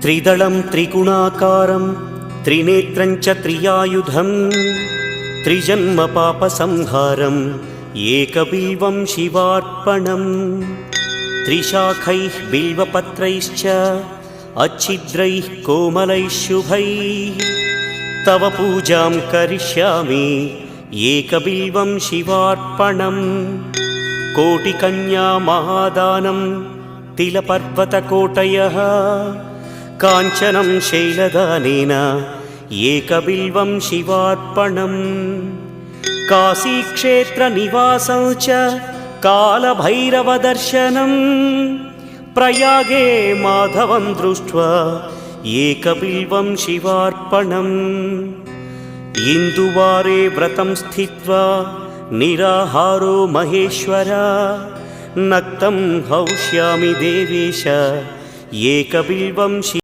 त्रिदलं त्रिगुणाकारं त्रिनेत्रं च त्रियायुधं त्रिजन्म पापसंहारम् एकबिल्वं शिवार्पणम् त्रिशाखैः बिल्वपत्रैश्च अच्छिद्रैः कोमलैः शुभैः तव पूजां करिष्यामि एकबिल्वं शिवार्पणम् कोटिकन्या महादानं तिलपर्वतकोटयः काञ्चनं शैलदानेन एकबिल्वं शिवार्पणम् काशीक्षेत्रनिवासं च कालभैरवदर्शनम् प्रयागे माधवं दृष्ट्वा एकबिल्वं शिवार्पणम् इन्दुवारे व्रतं स्थित्वा निराहारो महेश्वर नक्तं हौष्यामि देवेश एकबिल्वं